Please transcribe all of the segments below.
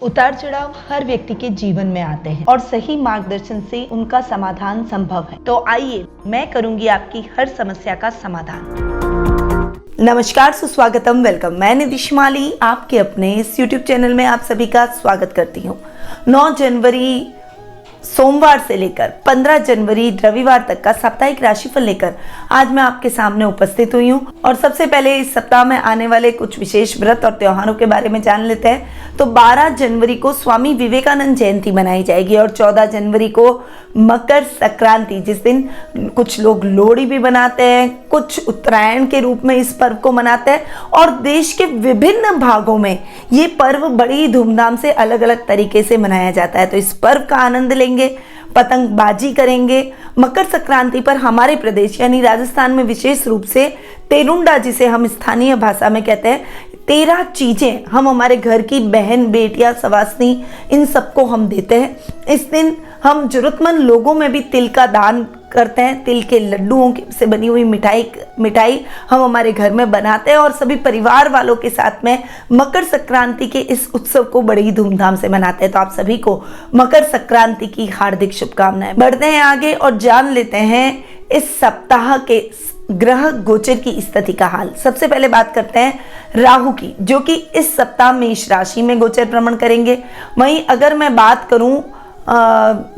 उतार चढ़ाव हर व्यक्ति के जीवन में आते हैं और सही मार्गदर्शन से उनका समाधान संभव है। तो आइए मैं करूंगी आपकी हर समस्या का समाधान। नमस्कार, सुस्वागतम, वेलकम। मैं निधि शिमाली आपके अपने इस YouTube चैनल में आप सभी का स्वागत करती हूँ। 9 जनवरी सोमवार से लेकर 15 जनवरी रविवार तक का साप्ताहिक राशिफल लेकर आज मैं आपके सामने उपस्थित हुई हूँ। और सबसे पहले इस सप्ताह में आने वाले कुछ विशेष व्रत और त्योहारों के बारे में जान लेते हैं। तो 12 जनवरी को स्वामी विवेकानंद जयंती मनाई जाएगी और 14 जनवरी को मकर संक्रांति, जिस दिन कुछ लोग लोहड़ी भी मनाते हैं, कुछ उत्तरायण के रूप में इस पर्व को मनाते हैं और देश के विभिन्न भागों में ये पर्व बड़ी धूमधाम से अलग अलग तरीके से मनाया जाता है। तो इस पर्व का आनंद लेंगे, पतंगबाजी करेंगे। मकर संक्रांति पर हमारे प्रदेश यानी राजस्थान में विशेष रूप से तेरुंडा, जिसे हम स्थानीय भाषा में कहते हैं, 13 चीजें हम हमारे घर की बहन, बेटियां, सवासनी, इन सबको हम देते हैं। इस दिन हम जरूरतमंद लोगों में भी तिल का दान करते हैं। तिल के लड्डुओं से बनी हुई मिठाई हम हमारे घर में बनाते हैं और सभी परिवार वालों के साथ में मकर संक्रांति के इस उत्सव को बड़ी धूमधाम से मनाते हैं। तो आप सभी को मकर संक्रांति की हार्दिक शुभकामनाएं। बढ़ते हैं आगे और जान लेते हैं इस सप्ताह के ग्रह गोचर की स्थिति का हाल। सबसे पहले बात करते हैं राहु की, जो कि इस सप्ताह मेष राशि में गोचर भ्रमण करेंगे। वहीं अगर मैं बात करूं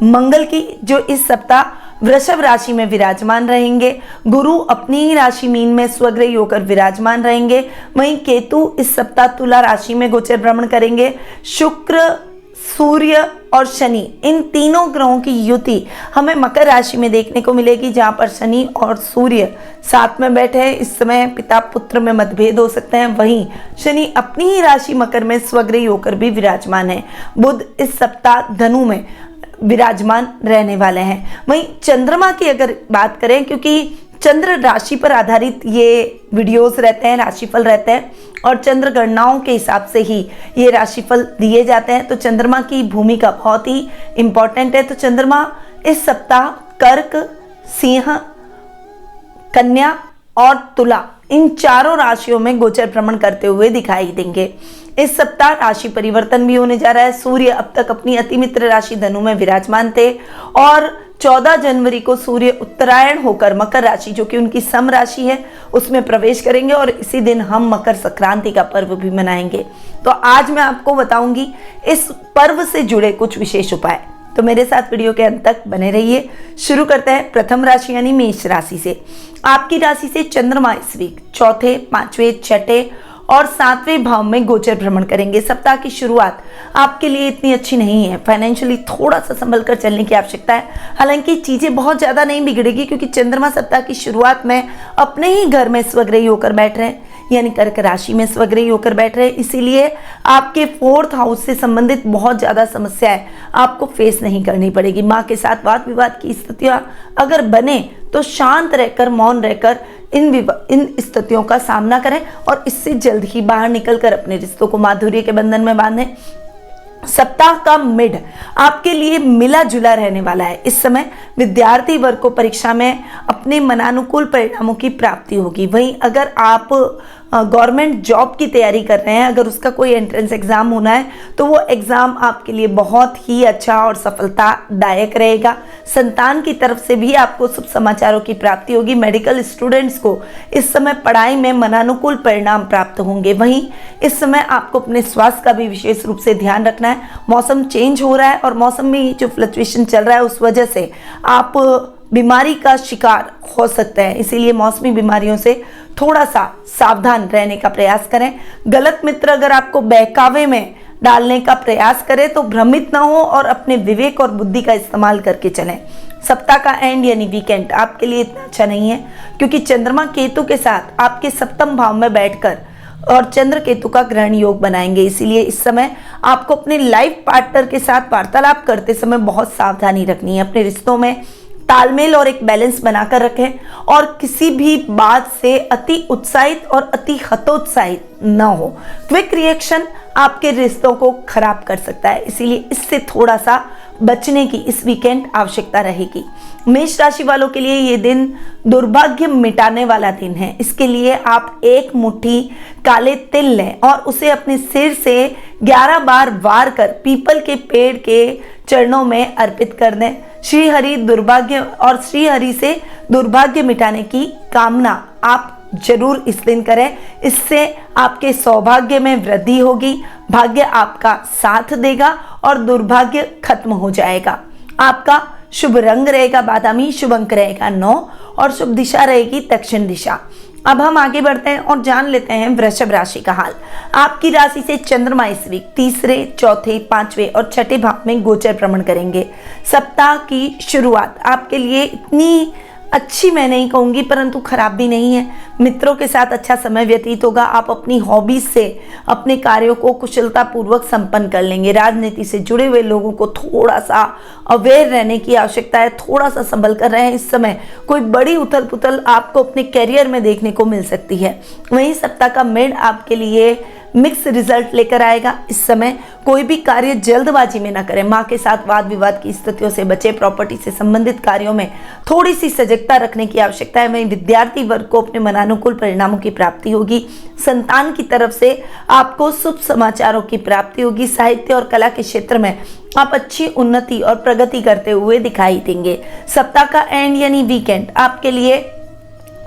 मंगल की, जो इस सप्ताह वृषभ राशि में विराजमान रहेंगे। गुरु अपनी ही राशि मीन में स्वग्रही होकर विराजमान रहेंगे। वहीं केतु इस सप्ताह तुला राशि में गोचर भ्रमण करेंगे। शुक्र, सूर्य और शनि, इन तीनों ग्रहों की युति हमें मकर राशि में देखने को मिलेगी, जहां पर शनि और सूर्य साथ में बैठे हैं। इस समय पिता पुत्र में मतभेद हो सकते हैं। वहीं शनि अपनी ही राशि मकर में स्वग्रही होकर भी विराजमान है। बुध इस सप्ताह धनु में विराजमान रहने वाले हैं। वहीं चंद्रमा की अगर बात करें, क्योंकि चंद्र राशि पर आधारित ये वीडियोस रहते हैं, राशिफल रहते हैं और चंद्र गणनाओं के हिसाब से ही ये राशिफल दिए जाते हैं, तो चंद्रमा की भूमिका बहुत ही इंपॉर्टेंट है। तो चंद्रमा इस सप्ताह कर्क, सिंह, कन्या और तुला, इन चारों राशियों में गोचर भ्रमण करते हुए दिखाई देंगे। इस सप्ताह राशि परिवर्तन भी होने जा रहा है। सूर्य अब तक अपनी अति मित्र राशि धनु में विराजमान थे और 14 जनवरी को सूर्य उत्तरायण होकर मकर राशि, जो कि उनकी सम राशि है, उसमें प्रवेश करेंगे और इसी दिन हम मकर संक्रांति का पर्व भी मनाएंगे। तो आज मैं आपको बताऊंगी इस पर्व से जुड़े कुछ विशेष उपाय। तो मेरे साथ वीडियो के अंत तक बने रहिए। शुरू करते हैं प्रथम राशि यानी मेष राशि से। आपकी राशि से चंद्रमा इस वीक चौथे, 5वें, 6ठे और 7वें भाव में गोचर भ्रमण करेंगे। सप्ताह की शुरुआत आपके लिए इतनी अच्छी नहीं है। फाइनेंशियली थोड़ा सा संभल कर चलने की आवश्यकता है। हालांकि चीजें बहुत ज्यादा नहीं बिगड़ेगी, क्योंकि चंद्रमा सप्ताह की शुरुआत में अपने ही घर में स्वग्रही होकर बैठ रहे हैं, यानी कर्क राशि में स्वग्रही होकर बैठ रहे हैं। इसीलिए आपके 4th हाउस से संबंधित बहुत ज्यादा समस्याएं आपको फेस नहीं करनी पड़ेगी। माँ के साथ वाद विवाद की स्थितियां अगर बने तो शांत रहकर, मौन रहकर इन स्थितियों का सामना करें और इससे जल्द ही बाहर निकलकर अपने रिश्तों को माधुर्य के बंधन में बांधें। सप्ताह का मिड आपके लिए मिला जुला रहने वाला है। इस समय विद्यार्थी वर्ग को परीक्षा में अपने मनानुकूल परिणामों की प्राप्ति होगी। वहीं अगर आप गवर्नमेंट जॉब की तैयारी कर रहे हैं, अगर उसका कोई एंट्रेंस एग्जाम होना है, तो वो एग्जाम आपके लिए बहुत ही अच्छा और सफलतादायक रहेगा। संतान की तरफ से भी आपको शुभ समाचारों की प्राप्ति होगी। मेडिकल स्टूडेंट्स को इस समय पढ़ाई में मनानुकूल परिणाम प्राप्त होंगे। वहीं इस समय आपको अपने स्वास्थ्य का भी विशेष रूप से ध्यान रखना है। मौसम चेंज हो रहा है और मौसम में ये जो फ्लक्चुएशन चल रहा है, उस वजह से आप बीमारी का शिकार हो सकते हैं। इसीलिए मौसमी बीमारियों से थोड़ा सा सावधान रहने का प्रयास करें। गलत मित्र अगर आपको बहकावे में डालने का प्रयास करें तो भ्रमित ना हो और अपने विवेक और बुद्धि का इस्तेमाल करके चलें। सप्ताह का एंड यानी वीकेंड आपके लिए इतना अच्छा नहीं है, क्योंकि चंद्रमा केतु के साथ आपके 7वें भाव में बैठकर और चंद्र केतु का ग्रहण योग बनाएंगे। इसीलिए इस समय आपको अपने लाइफ पार्टनर के साथ वार्तालाप करते समय बहुत सावधानी रखनी है। अपने रिश्तों में तालमेल और एक बैलेंस बनाकर रखें और किसी भी बात से अति उत्साहित और अति हतोत्साहित न हो। क्विक रिएक्शन आपके रिश्तों को खराब कर सकता है, इसीलिए इससे थोड़ा सा बचने की इस वीकेंड आवश्यकता रहेगी। मेष राशि वालों के लिए ये दिन दुर्भाग्य मिटाने वाला दिन है। इसके लिए आप एक मुट्ठी काले तिल लें और उसे अपने सिर से 11 बार वार कर पीपल के पेड़ के चरणों में अर्पित कर दें। श्री हरि से दुर्भाग्य मिटाने की कामना आप जरूर इस दिन करें। इससे आपके सौभाग्य में वृद्धि होगी, भाग्य आपका साथ देगा और दुर्भाग्य खत्म हो जाएगा। आपका शुभ रंग रहेगा बादामी, शुभ अंक रहेगा 9 और शुभ दिशा रहेगी दक्षिण दिशा। अब हम आगे बढ़ते हैं और जान लेते हैं वृषभ राशि का हाल। आपकी राशि से चंद्रमा इस वीक तीसरे, चौथे, पांचवें और छठे भाव में गोचर भ्रमण करेंगे। सप्ताह की शुरुआत आपके लिए इतनी अच्छी मैं नहीं कहूँगी परंतु खराब भी नहीं है। मित्रों के साथ अच्छा समय व्यतीत होगा। आप अपनी हॉबीज से अपने कार्यों को कुशलतापूर्वक संपन्न कर लेंगे। राजनीति से जुड़े हुए लोगों को थोड़ा सा अवेयर रहने की आवश्यकता है, थोड़ा सा संभल कर रहे हैं। इस समय कोई बड़ी उथल पुथल आपको अपने करियर में देखने को मिल सकती है। वहीं सप्ताह का मिड आपके लिए मिक्स रिजल्ट लेकर आएगा। इस समय कोई भी कार्य जल्दबाजी में न करें। मां के साथ वाद विवाद की स्थितियों से बचे। प्रॉपर्टी से संबंधित कार्यों में थोड़ी सी सजगता रखने की आवश्यकता है। वहीं विद्यार्थी वर्ग को अपने मनानुकूल परिणामों की प्राप्ति होगी। संतान की तरफ से आपको शुभ समाचारों की प्राप्ति होगी। साहित्य और कला के क्षेत्र में आप अच्छी उन्नति और प्रगति करते हुए दिखाई देंगे। सप्ताह का एंड यानी वीकेंड आपके लिए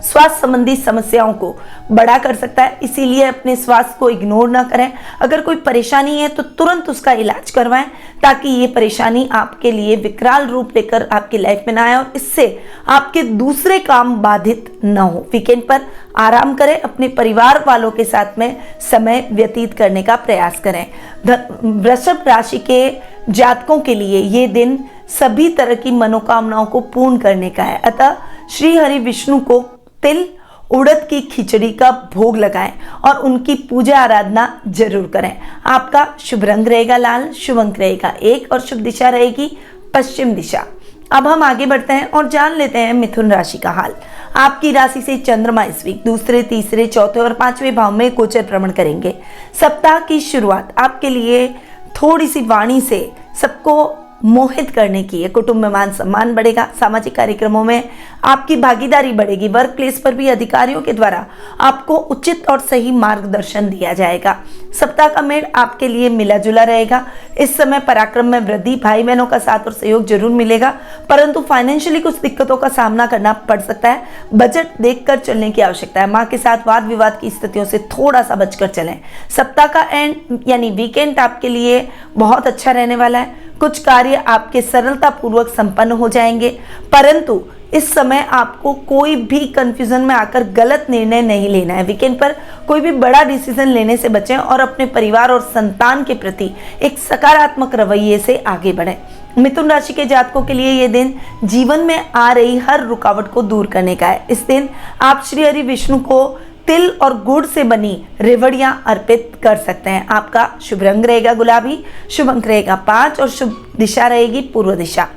स्वास्थ्य संबंधी समस्याओं को बड़ा कर सकता है, इसीलिए अपने स्वास्थ्य को इग्नोर ना करें। अगर कोई परेशानी है तो तुरंत उसका इलाज करवाएं ताकि ये परेशानी आपके लिए विकराल रूप लेकर आपकी लाइफ में ना आए और इससे आपके दूसरे काम बाधित न हो। वीकेंड पर आराम करें, अपने परिवार वालों के साथ में समय व्यतीत करने का प्रयास करें। वृषभ राशि के जातकों के लिए ये दिन सभी तरह की मनोकामनाओं को पूर्ण करने का है, अतः श्री हरि विष्णु को तिल उड़द की खिचड़ी का भोग लगाएं और उनकी पूजा आराधना जरूर करें। आपका शुभ रंग रहेगा लाल, शुभ अंक रहेगा 1 और शुभ दिशा रहेगी पश्चिम दिशा। अब हम आगे बढ़ते हैं और जान लेते हैं मिथुन राशि का हाल। आपकी राशि से चंद्रमा इस वीक दूसरे, तीसरे, चौथे और पांचवें भाव में गोचर भ्रमण करेंगे। सप्ताह की शुरुआत आपके लिए थोड़ी सी वाणी से सबको मोहित करने की है। कुटुंब में मान सम्मान बढ़ेगा। सामाजिक कार्यक्रमों में आपकी भागीदारी बढ़ेगी। वर्क प्लेस पर भी अधिकारियों के द्वारा आपको उचित और सही मार्गदर्शन दिया जाएगा। सप्ताह का मेड़ आपके लिए मिला जुला रहेगा। इस समय पराक्रम में वृद्धि, भाई बहनों का साथ और सहयोग जरूर मिलेगा, परंतु फाइनेंशियली कुछ दिक्कतों का सामना करना पड़ सकता है। बजट देखकर चलने की आवश्यकता है। माँ के साथ वाद विवाद की स्थितियों से थोड़ा सा बचकर चलें। सप्ताह का एंड यानी वीकेंड आपके लिए बहुत अच्छा रहने वाला है। कुछ कार्य आपके सरलतापूर्वक संपन्न हो जाएंगे, परंतु इस समय आपको कोई भी कंफ्यूजन में आकर गलत निर्णय नहीं लेना है। वीकेंड पर कोई भी बड़ा डिसीजन लेने से बचें और अपने परिवार और संतान के प्रति एक सकारात्मक रवैये से आगे बढ़ें। मिथुन राशि के जातकों के लिए ये दिन जीवन में आ रही हर रुकावट को दूर करने का है। इस दिन आप श्री हरि विष्णु को तिल और गुड़ से बनी रेवड़ियां अर्पित कर सकते हैं। आपका शुभ रंग रहेगा गुलाबी, शुभ अंक रहेगा 5 और शुभ दिशा रहेगी पूर्व दिशा।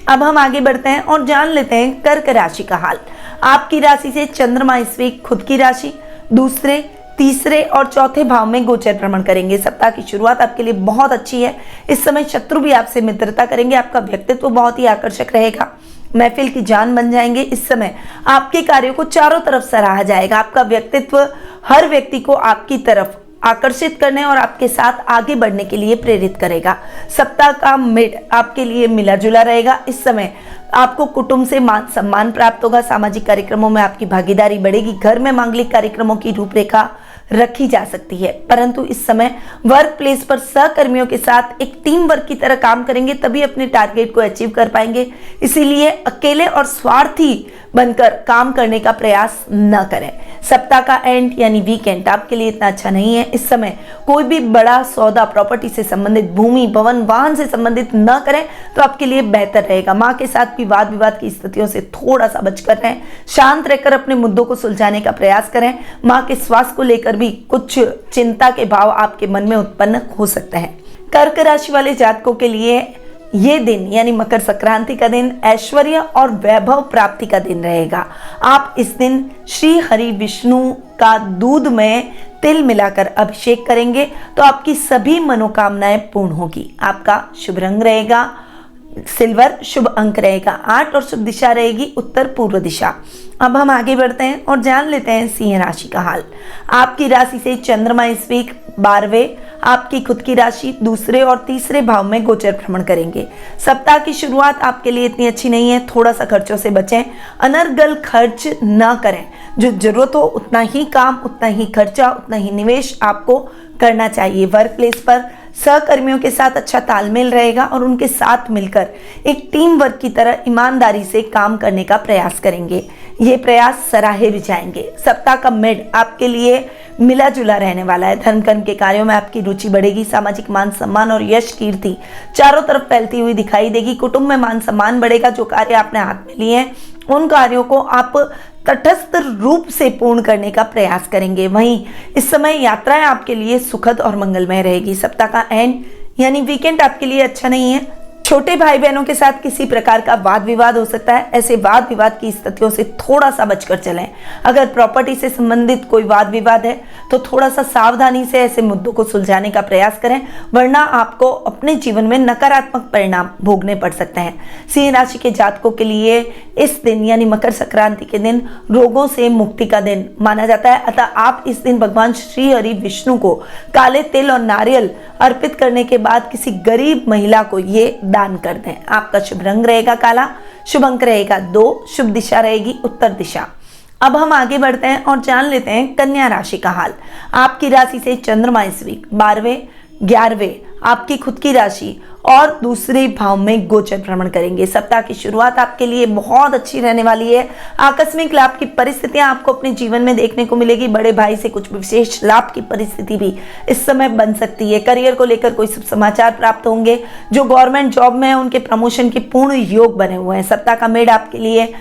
अब हम आगे बढ़ते हैं और जान लेते हैं कर्क राशि का हाल। आपकी राशि से चंद्रमा इस वीक खुद की राशि दूसरे, तीसरे और चौथे भाव में गोचर भ्रमण करेंगे। सप्ताह की शुरुआत आपके लिए बहुत अच्छी है। इस समय शत्रु भी आपसे मित्रता करेंगे। आपका व्यक्तित्व बहुत ही आकर्षक रहेगा। महफिल की जान बन जाएंगे। इस समय आपके कार्यों को चारों तरफ सराहा जाएगा। आपका व्यक्तित्व हर व्यक्ति को आपकी तरफ आकर्षित करने और आपके साथ आगे बढ़ने के लिए प्रेरित करेगा। सप्ताह का मिड आपके लिए मिला जुला रहेगा। इस समय आपको कुटुंब से मान सम्मान प्राप्त होगा। सामाजिक कार्यक्रमों में आपकी भागीदारी बढ़ेगी। घर में मांगलिक कार्यक्रमों की रूपरेखा रखी जा सकती है, परंतु इस समय वर्क प्लेस पर सहकर्मियों के साथ एक टीम वर्क की तरह काम करेंगे, तभी अपने टारगेट को अचीव कर पाएंगे। इसीलिए अकेले और स्वार्थी बनकर काम करने का प्रयास न करें। सप्ताह का एंड यानी वीकेंड आपके लिए इतना अच्छा नहीं है। इस समय कोई भी बड़ा सौदा, प्रॉपर्टी से संबंधित, भूमि, भवन, वाहन से संबंधित न करें तो आपके लिए बेहतर रहेगा। माँ के साथ भी वाद विवाद की स्थितियों से थोड़ा सा बचकर रहें। शांत रहकर अपने मुद्दों को सुलझाने का प्रयास करें। माँ के स्वास्थ्य को लेकर भी कुछ चिंता के भाव आपके मन में उत्पन्न हो सकते हैं। कर्क राशि वाले जातकों के लिए ये दिन यानी मकर संक्रांति का दिन ऐश्वर्य और वैभव प्राप्ति का दिन रहेगा। आप इस दिन श्री हरि विष्णु का दूध में तिल मिलाकर अभिषेक करेंगे तो आपकी सभी मनोकामनाएं पूर्ण होगी। आपका शुभ रंग रहेगा सिल्वर, शुभ अंक रहेगा 8 और शुभ दिशा रहेगी उत्तर पूर्व दिशा। अब हम आगे बढ़ते हैं और जान लेते हैं सिंह राशि का हाल। आपकी राशि से चंद्रमा इस वीक 12वें आपकी खुद की राशि दूसरे और तीसरे भाव में गोचर भ्रमण करेंगे। सप्ताह की शुरुआत आपके लिए इतनी अच्छी नहीं है, थोड़ा सा खर्चों से बचें, अनर्गल खर्च ना करें। जो जरूरत हो उतना ही काम, उतना ही खर्चा, उतना ही निवेश आपको करना चाहिए। वर्क प्लेस पर सहकर्मियों के साथ अच्छा तालमेल रहेगा और उनके साथ मिलकर एक टीम वर्क की तरह ईमानदारी से काम करने का प्रयास करेंगे। ये प्रयास सराहे भी जाएंगे। सप्ताह का मिड आपके लिए मिला जुला रहने वाला है। धर्म कर्म के कार्यों में आपकी रुचि बढ़ेगी। सामाजिक मान सम्मान और यश कीर्ति चारों तरफ फैलती हुई दिखाई देगी। कुटुंब में मान सम्मान बढ़ेगा। जो कार्य आपने हाथ में लिए हैं उन कार्यों को आप तटस्थ रूप से पूर्ण करने का प्रयास करेंगे। वहीं इस समय यात्राएं आपके लिए सुखद और मंगलमय रहेगी। सप्ताह का एंड यानी वीकेंड आपके लिए अच्छा नहीं है। छोटे भाई बहनों के साथ किसी प्रकार का वाद विवाद हो सकता है। ऐसे वाद विवाद की स्थितियों से थोड़ा सा बचकर चलें। अगर प्रॉपर्टी से संबंधित कोई वाद विवाद है तो थोड़ा सा सावधानी से ऐसे मुद्दों को सुलझाने का प्रयास करें, वरना आपको अपने जीवन में नकारात्मक परिणाम भोगने पड़ सकते हैं। सिंह राशि के जातकों के लिए इस दिन यानी मकर संक्रांति के दिन रोगों से मुक्ति का दिन माना जाता है। अतः आप इस दिन भगवान श्री हरि विष्णु को काले तिल और नारियल अर्पित करने के बाद किसी गरीब महिला को ये दान कर दें। आपका शुभ रंग रहेगा काला, शुभ अंक रहेगा 2, शुभ दिशा रहेगी उत्तर दिशा। अब हम आगे बढ़ते हैं और जान लेते हैं कन्या राशि का हाल। आपकी राशि से चंद्रमा इस वीक 12वें 11वें आपकी खुद की राशि और दूसरे भाव में गोचर भ्रमण करेंगे। सप्ताह की शुरुआत आपके लिए बहुत अच्छी रहने वाली है। आकस्मिक लाभ की परिस्थितियां आपको अपने जीवन में देखने को मिलेगी। बड़े भाई से कुछ विशेष लाभ की परिस्थिति भी इस समय बन सकती है। करियर को लेकर कोई शुभ समाचार प्राप्त होंगे। जो गवर्नमेंट जॉब में है उनके प्रमोशन के पूर्ण योग बने हुए हैं। सप्ताह का मेड आपके लिए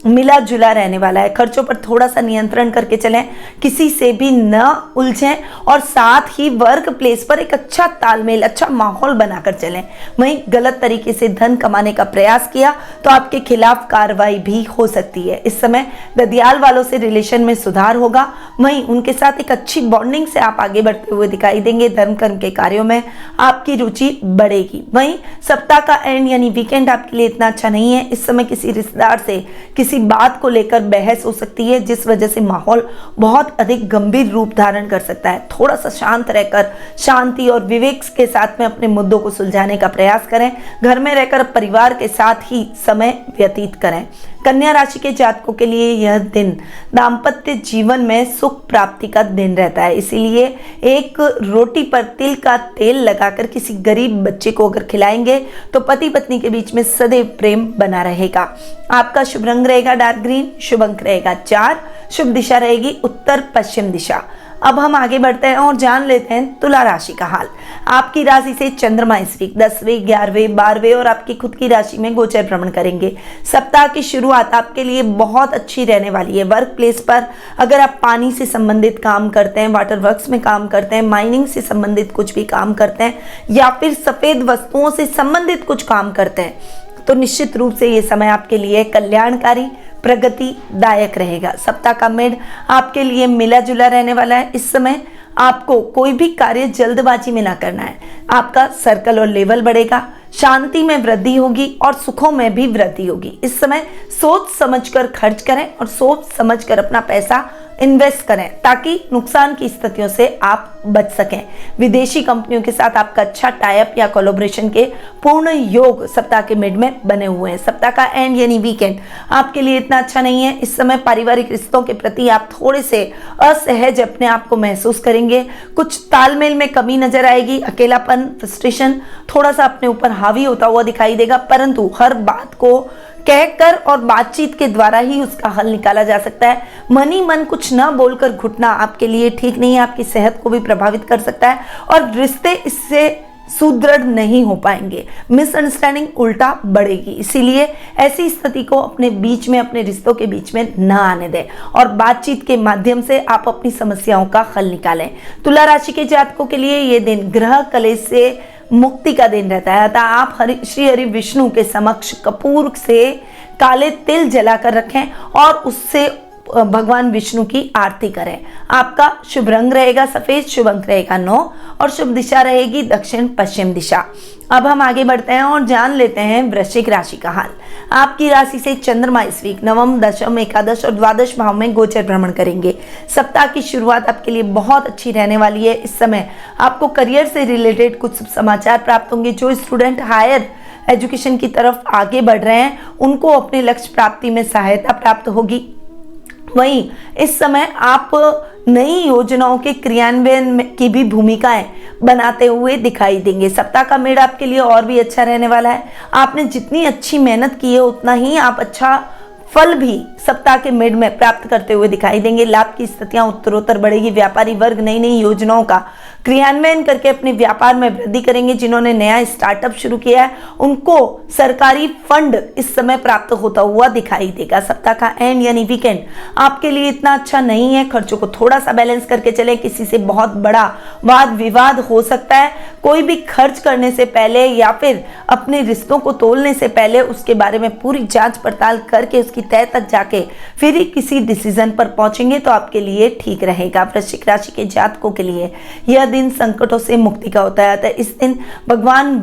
मिला जुला रहने वाला है। खर्चों पर थोड़ा सा नियंत्रण करके चलें, किसी से भी न उलझें और साथ ही वर्क प्लेस पर एक अच्छा तालमेल, अच्छा माहौल बनाकर चलें। वहीं गलत तरीके से धन कमाने का प्रयास किया तो आपके खिलाफ कार्रवाई भी हो सकती है। इस समय ददियाल वालों से रिलेशन में सुधार होगा। वहीं उनके साथ एक अच्छी बॉन्डिंग से आप आगे बढ़ते हुए दिखाई देंगे। धर्म कर्म के कार्यों में आपकी रुचि बढ़ेगी। वहीं सप्ताह का एंड यानी वीकेंड आपके लिए इतना अच्छा नहीं है। इस समय किसी रिश्तेदार से किसी बात को लेकर बहस हो सकती है, जिस वजह से माहौल बहुत अधिक गंभीर रूप धारण कर सकता है। थोड़ा सा शांत रहकर शांति और विवेक के साथ में अपने मुद्दों को सुलझाने का प्रयास करें। घर में रहकर परिवार के साथ ही समय व्यतीत करें। कन्या राशि के जातकों के लिए यह दिन दाम्पत्य जीवन में सुख प्राप्ति का दिन रहता है। इसीलिए एक रोटी पर तिल का तेल लगाकर किसी गरीब बच्चे को अगर खिलाएंगे तो पति पत्नी के बीच में सदैव प्रेम बना रहेगा। आपका शुभ रंग रहेगा डार्क ग्रीन, शुभ अंक रहेगा 4, शुभ दिशा रहेगी उत्तर पश्चिम दिशा। अब हम आगे बढ़ते हैं और जान लेते हैं तुला राशि का हाल। आपकी राशि से चंद्रमा इस वीक 10वें 11वें 12वें और आपकी खुद की राशि में गोचर भ्रमण करेंगे। सप्ताह की शुरुआत आपके लिए बहुत अच्छी रहने वाली है। वर्क प्लेस पर अगर आप पानी से संबंधित काम करते हैं, वाटर वर्क्स में काम करते हैं, माइनिंग से संबंधित कुछ भी काम करते हैं या फिर सफेद वस्तुओं से संबंधित कुछ काम करते हैं तो निश्चित रूप से ये समय आपके लिए कल्याणकारी प्रगतिदायक रहेगा। सप्ताह का मिड आपके लिए मिला जुला रहने वाला है। इस समय आपको कोई भी कार्य जल्दबाजी में ना करना है। आपका सर्कल और लेवल बढ़ेगा, शांति में वृद्धि होगी और सुखों में भी वृद्धि होगी। इस समय सोच समझकर खर्च करें और सोच समझकर अपना पैसा इन्वेस्ट करें ताकि नुकसान की स्थितियों से आप बच सकें। विदेशी कंपनियों के साथ आपका अच्छा टाइप या कोलैबोरेशन के पूर्ण योग सप्ताह के मिड में बने हुए हैं। सप्ताह का एंड यानी वीकेंड आपके लिए इतना अच्छा नहीं है। इस समय पारिवारिक रिश्तों के प्रति आप थोड़े से असहज अपने आप को महसूस करेंगे। कुछ तालमेल में कमी नजर आएगी। अकेलापन, फ्रस्ट्रेशन थोड़ा सा अपने ऊपर हावी होता हुआ दिखाई देगा, परंतु हर बात को कहकर और बातचीत के द्वारा ही उसका हल निकाला जा सकता है। मन ही मन कुछ न बोलकर घुटना आपके लिए ठीक नहीं है। आपकी सेहत को भी प्रभावित कर सकता है और रिश्ते इससे सुदृढ़ नहीं हो पाएंगे। मिसअंडरस्टैंडिंग उल्टा बढ़ेगी। इसीलिए ऐसी स्थिति को अपने बीच में, अपने रिश्तों के बीच में न आने दें और बातचीत के माध्यम से आप अपनी समस्याओं का हल निकालें। तुला राशि के जातकों के लिए ये दिन ग्रह कलेश से मुक्ति का दिन रहता है। अतः आप श्री हरि विष्णु के समक्ष कपूर से काले तिल जलाकर रखें और उससे भगवान विष्णु की आरती करें। आपका शुभ रंग रहेगा सफेद, शुभ अंक रहेगा 9 और शुभ दिशा रहेगी दक्षिण पश्चिम दिशा। अब हम आगे बढ़ते हैं और जान लेते हैं वृश्चिक राशि का हाल। आपकी राशि से चंद्रमा इस वीक नवम, दशम, एकादश और द्वादश भाव में गोचर भ्रमण करेंगे। सप्ताह की शुरुआत आपके लिए बहुत अच्छी रहने वाली है। इस समय आपको करियर से रिलेटेड कुछ समाचार प्राप्त होंगे। जो स्टूडेंट हायर एजुकेशन की तरफ आगे बढ़ रहे हैं उनको अपने लक्ष्य प्राप्ति में सहायता प्राप्त होगी। वहीं इस समय आप नई योजनाओं के क्रियान्वयन की भी भूमिकाएं बनाते हुए दिखाई देंगे। सप्ताह का मेड़ आपके लिए और भी अच्छा रहने वाला है। आपने जितनी अच्छी मेहनत की है उतना ही आप अच्छा फल भी सप्ताह के मिड में प्राप्त करते हुए दिखाई देंगे। लाभ की स्थितियां उत्तरोत्तर बढ़ेगी। व्यापारी वर्ग नई नई योजनाओं का क्रियान्वयन करके अपने व्यापार में वृद्धि करेंगे। जिन्होंने नया स्टार्टअप शुरू किया है उनको सरकारी फंड इस समय प्राप्त होता हुआ दिखाई देगा। सप्ताह का एंड यानी वीकेंड आपके लिए इतना अच्छा नहीं है। खर्चों को थोड़ा सा बैलेंस करके चले। किसी से बहुत बड़ा वाद विवाद हो सकता है। कोई भी खर्च करने से पहले या फिर अपने रिश्तों को तोलने से पहले उसके बारे में पूरी जांच पड़ताल करके उसकी तय तक जाके फिर ही किसी डिसीजन पर पहुंचेंगे तो आपके लिए ठीक रहेगा। वृश्चिक राशि के जातकों के लिए यह दिन संकटों से मुक्ति का होता है। इस दिन भगवान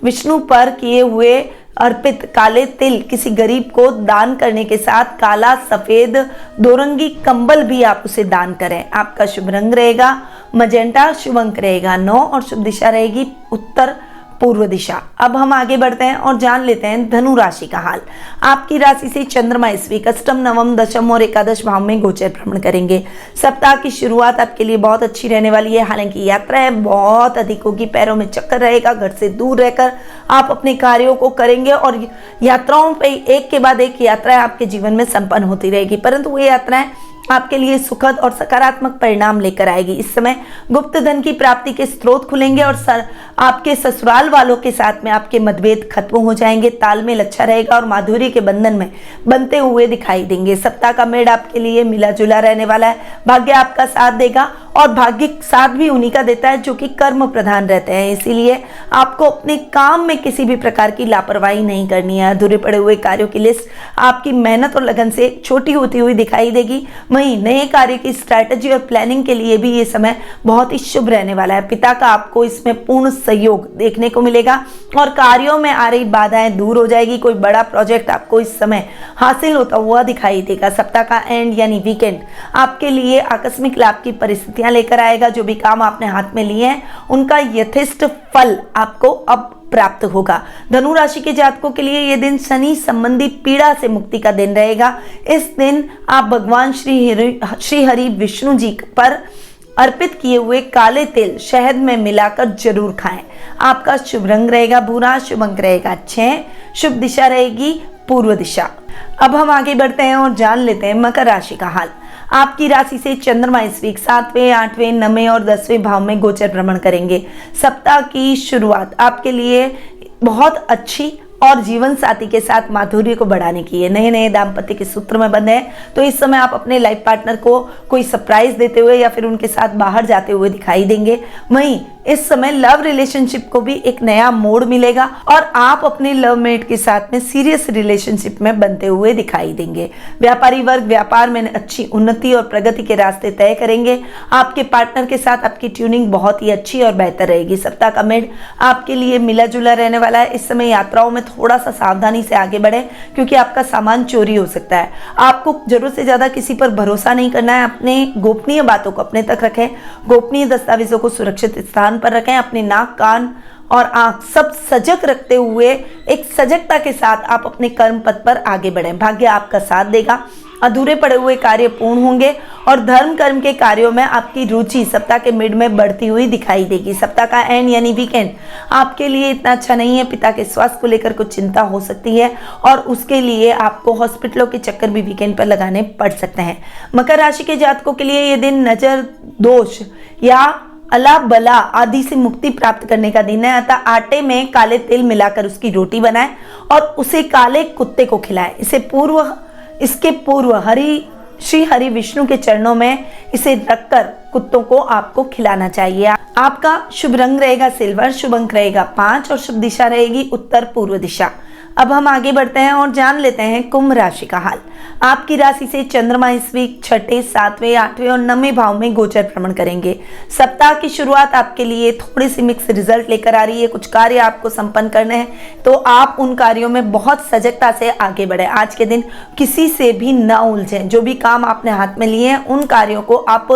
विष्णु पर किए हुए अर्पित काले तिल किसी गरीब को दान करने के साथ काला, सफेद, दोरंगी कंबल भी आप उसे दान करें। आपका शुभ रंग रहेगा मजेंटा, शुभ अंक रहेगा 9 और शुभ दिशा रहेगी उत्तर पूर्व दिशा। अब हम आगे बढ़ते हैं और जान लेते हैं धनु राशि का हाल। आपकी राशि से चंद्रमा इस वीक अष्टम, नवम, दशम और एकादश भाव में गोचर भ्रमण करेंगे। सप्ताह की शुरुआत आपके लिए बहुत अच्छी रहने वाली है। हालांकि यात्राएं बहुत अधिक होगी, पैरों में चक्कर रहेगा। घर से दूर रहकर आप अपने कार्यों को करेंगे और यात्राओं पे एक के बाद एक यात्राएं आपके जीवन में संपन्न होती रहेगी, परंतु वो यात्राएं आपके लिए सुखद और सकारात्मक परिणाम लेकर आएगी। इस समय गुप्त धन की प्राप्ति के स्रोत खुलेंगे और आपके ससुराल वालों के साथ में आपके मतभेद खत्म हो जाएंगे। तालमेल अच्छा रहेगा और माधुर्य के बंधन में बनते हुए दिखाई देंगे। सप्ताह का मेड़ आपके लिए मिला जुला रहने वाला है। भाग्य आपका साथ देगा और भाग्य साथ भी उन्हीं का देता है जो कि कर्म प्रधान रहते हैं। इसीलिए आपको अपने काम में किसी भी प्रकार की लापरवाही नहीं करनी है। अधूरे पड़े हुए कार्यों की लिस्ट आपकी मेहनत और लगन से छोटी होती हुई दिखाई देगी। वहीं नए कार्य की स्ट्रैटेजी और प्लानिंग के लिए भी ये समय बहुत ही शुभ रहने वाला है। पिता का आपको इसमें पूर्ण सहयोग देखने को मिलेगा और कार्यों में आ रही बाधाएं दूर हो जाएगी। कोई बड़ा प्रोजेक्ट आपको इस समय हासिल होता हुआ दिखाई देगा। सप्ताह का एंड यानी वीकेंड आपके लिए आकस्मिक लाभ की परिस्थितियां लेकर आएगा। जो भी काम आपने हाथ में लिए हैं उनका यथेष्ट फल आपको अब प्राप्त होगा। धनु राशि के जातकों के लिए यह दिन शनि संबंधी पीड़ा से मुक्ति का दिन रहेगा। इस दिन आप भगवान श्री हरि विष्णु जी पर अर्पित किए हुए काले तिल शहद में मिलाकर जरूर खाएं। आपका शुभ रंग रहेगा भूरा, शुभ अंक रहेगा 6, शुभ दिशा रहेगी पूर्व दिशा। अब हम आगे बढ़ते हैं और जान लेते हैं मकर राशि का हाल। आपकी राशि से चंद्रमा इस वीक 7वें, 8वें, 9वें और 10वें भाव में गोचर भ्रमण करेंगे। सप्ताह की शुरुआत आपके लिए बहुत अच्छी और जीवन साथी के साथ माधुर्य को बढ़ाने की है। नए नए दाम्पत्य के सूत्र में बंधे हैं तो इस समय आप अपने लाइफ पार्टनर को कोई सरप्राइज देते हुए या फिर उनके साथ बाहर जाते हुए दिखाई देंगे। वहीं इस समय लव रिलेशनशिप को भी एक नया मोड़ मिलेगा और आप अपने लव मेट के साथ में सीरियस रिलेशनशिप में बनते हुए दिखाई देंगे। व्यापारी वर्ग व्यापार में अच्छी उन्नति और प्रगति के रास्ते तय करेंगे। आपके पार्टनर के साथ आपकी ट्यूनिंग बहुत ही अच्छी और बेहतर रहेगी। सप्ताह का मिड आपके लिए मिला जुला रहने वाला है। इस समय यात्राओं में थोड़ा सा सावधानी से आगे बढ़े क्योंकि आपका सामान चोरी हो सकता है। आपको जरूरत से ज्यादा किसी पर भरोसा नहीं करना है। अपने गोपनीय बातों को अपने तक रखें। गोपनीय दस्तावेजों को सुरक्षित स्थान पर रखें। अपने नाक, कान और आंख सब सजग रखते हुए एक सजगता के साथ आप अपने कर्म पथ पर आगे बढ़ें। भाग्य आपका साथ देगा। अधूरे पड़े हुए कार्य पूर्ण होंगे और धर्म कर्म के कार्यों में आपकी रुचि सप्ताह के मिड में बढ़ती हुई दिखाई देगी। सप्ताह का एंड यानी वीकेंड आपके लिए इतना अच्छा नहीं है। पिता के स्वास्थ्य को लेकर कुछ चिंता हो सकती है और उसके लिए आपको हॉस्पिटलों के चक्कर भी वीकेंड पर लगाने पड़ सकते हैं। मकर राशि के जातकों के लिए यह दिन नजर दोष या अला बला आदि से मुक्ति प्राप्त करने का दिन है। अतः आटे में काले तिल मिलाकर उसकी रोटी बनाएं और उसे काले कुत्ते को खिलाएं। इसके पूर्व हरी श्री हरि विष्णु के चरणों में इसे रखकर कुत्तों को आपको खिलाना चाहिए। आपका शुभ रंग रहेगा सिल्वर, शुभ अंक रहेगा 5 और शुभ दिशा रहेगी उत्तर पूर्व दिशा। अब हम आगे बढ़ते हैं और जान लेते हैं कुंभ राशि का हाल। आपकी राशि से चंद्रमा इस वीक 6, 7, 8 और 9वें भाव में गोचर भ्रमण करेंगे। सप्ताह की शुरुआत आपके लिए थोड़ी सी मिक्स रिजल्ट लेकर आ रही है। कुछ कार्य आपको संपन्न करने हैं तो आप उन कार्यों में बहुत सजगता से आगे बढ़े। आज के दिन किसी से भी न उलझें। जो भी काम आपने हाथ में लिए हैं उन कार्यों को आप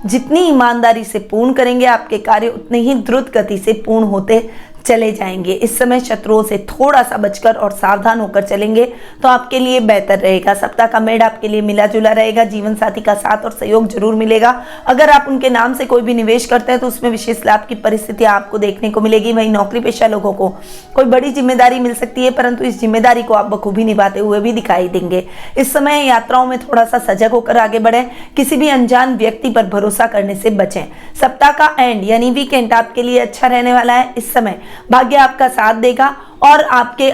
जितनी ईमानदारी से पूर्ण करेंगे, आपके कार्य उतने ही द्रुत गति से पूर्ण होते चले जाएंगे। इस समय शत्रुओं से थोड़ा सा बचकर और सावधान होकर चलेंगे तो आपके लिए बेहतर रहेगा। सप्ताह का मेड़ आपके लिए मिला जुला रहेगा। जीवन साथी का साथ और सहयोग जरूर मिलेगा। अगर आप उनके नाम से कोई भी निवेश करते हैं तो उसमें विशेष लाभ की परिस्थितियां आपको देखने को मिलेगी। वहीं नौकरी पेशा लोगों को कोई बड़ी जिम्मेदारी मिल सकती है, परंतु इस जिम्मेदारी को आप बखूबी निभाते हुए भी दिखाई देंगे। इस समय यात्राओं में थोड़ा सा सजग होकर आगे बढ़े। किसी भी अनजान व्यक्ति पर भरोसा करने से बचें। सप्ताह का एंड यानी वीकेंड आपके लिए अच्छा रहने वाला है। इस समय भाग्य आपका साथ देगा और आपके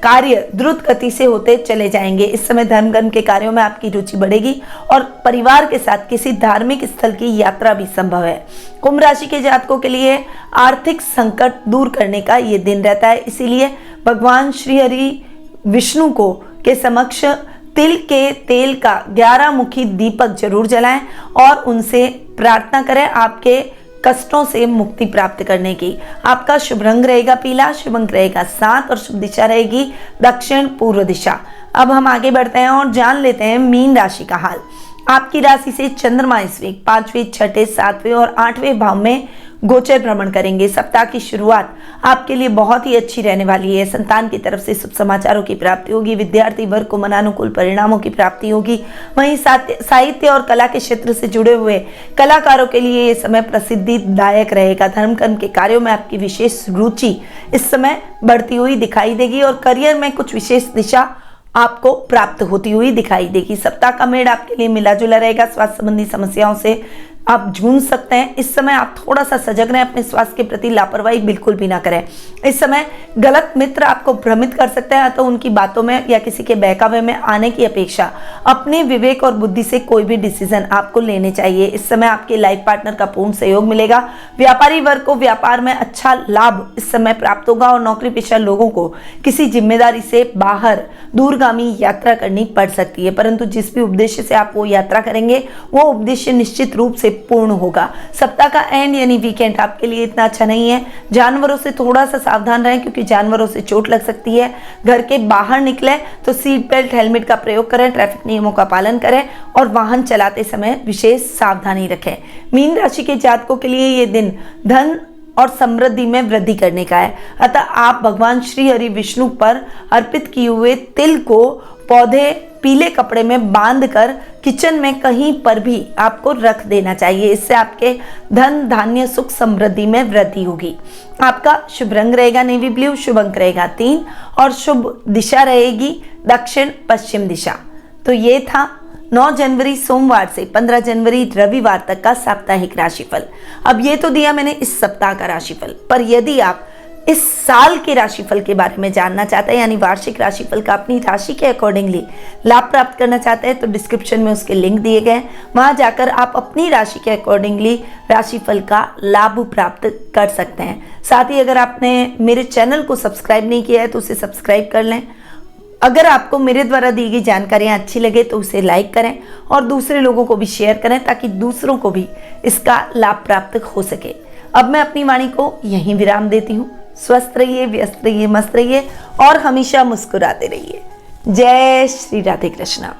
कार्य द्रुत गति से होते चले जाएंगे। इस समय धर्म कर्म के कार्यों में आपकी रुचि बढ़ेगी और परिवार के साथ किसी धार्मिक स्थल की यात्रा भी संभव है। कुंभ राशि के जातकों के लिए आर्थिक संकट दूर करने का ये दिन रहता है। इसीलिए भगवान श्री हरि विष्णु को के समक्ष तिल के तेल का 11 मुखी दीपक जरूर जलाएं और उनसे प्रार्थना करें आपके कष्टों से मुक्ति प्राप्त करने की। आपका शुभ रंग रहेगा पीला, शुभ अंक रहेगा 7 और शुभ दिशा रहेगी दक्षिण पूर्व दिशा। अब हम आगे बढ़ते हैं और जान लेते हैं मीन राशि का हाल। आपकी राशि से चंद्रमा इस वीक 5वें, 6, 7वें और 8वें भाव में गोचर भ्रमण करेंगे। सप्ताह की शुरुआत आपके लिए बहुत ही अच्छी रहने वाली है। संतान की तरफ से शुभ समाचारों की प्राप्ति होगी। विद्यार्थी वर्ग को मनानुकूल परिणामों की प्राप्ति होगी। वहीं साहित्य और कला के क्षेत्र से जुड़े हुए कलाकारों के लिए ये समय प्रसिद्धिदायक रहेगा। धर्म कर्म के कार्यों में आपकी विशेष रुचि इस समय बढ़ती हुई दिखाई देगी और करियर में कुछ विशेष दिशा आपको प्राप्त होती हुई दिखाई देगी। सप्ताह का मेड़ आपके लिए मिला जुला रहेगा। स्वास्थ्य संबंधी समस्याओं से आप जूझ सकते हैं। इस समय आप थोड़ा सा सजग रहें। अपने स्वास्थ्य के प्रति लापरवाही बिल्कुल भी ना करें। इस समय गलत मित्र आपको भ्रमित कर सकते हैं, तो उनकी बातों में या किसी के बहकावे में आने की अपेक्षा अपने विवेक और बुद्धि से कोई भी डिसीजन आपको लेने चाहिए। इस समय आपके लाइफ पार्टनर का पूर्ण सहयोग मिलेगा। व्यापारी वर्ग को व्यापार में अच्छा लाभ इस समय प्राप्त होगा और नौकरी पेशा लोगों को किसी जिम्मेदारी से बाहर दूरगामी यात्रा करनी पड़ सकती है, परंतु जिस भी उद्देश्य से आप वो यात्रा करेंगे वो उद्देश्य निश्चित रूप से पूर्ण होगा। सप्ताह का एंड यानी वीकेंड आपके लिए इतना अच्छा नहीं है। जानवरों से थोड़ा सा सावधान रहें क्योंकि जानवरों से चोट लग सकती है। घर के बाहर निकले तो सीट बेल्ट हेलमेट का प्रयोग करें, ट्रैफिक नियमों का पालन करें और वाहन चलाते समय विशेष सावधानी रखें। मीन राशि के जातकों के लिए ये दिन धन और समृद्धि में वृद्धि करने का है, अतः आप भगवान श्री हरि विष्णु पर अर्पित किए हुए तिल को पौधे पीले कपड़े में बांधकर किचन में कहीं पर भी आपको रख देना चाहिए। इससे आपके धन धान्य सुख समृद्धि में वृद्धि होगी। आपका शुभ रंग रहेगा नेवी ब्लू, शुभ अंक रहेगा 3 और शुभ दिशा रहेगी दक्षिण पश्चिम दिशा। तो ये था 9 जनवरी सोमवार से 15 जनवरी रविवार तक का साप्ताहिक राशिफल। अब ये तो दिया मैंने इस सप्ताह का राशिफल, पर यदि आप इस साल के राशिफल के बारे में जानना चाहते हैं यानी वार्षिक राशिफल का अपनी राशि के अकॉर्डिंगली लाभ प्राप्त करना चाहते हैं तो डिस्क्रिप्शन में उसके लिंक दिए गए हैं। वहां जाकर आप अपनी राशि के अकॉर्डिंगली राशिफल का लाभ प्राप्त कर सकते हैं। साथ ही अगर आपने मेरे चैनल को सब्सक्राइब नहीं किया है तो उसे सब्सक्राइब कर लें। अगर आपको मेरे द्वारा दी गई जानकारियाँ अच्छी लगे तो उसे लाइक करें और दूसरे लोगों को भी शेयर करें ताकि दूसरों को भी इसका लाभ प्राप्त हो सके। अब मैं अपनी वाणी को यहीं विराम देती हूँ। स्वस्थ रहिए, व्यस्त रहिए, मस्त रहिए और हमेशा मुस्कुराते रहिए। जय श्री राधे कृष्णा।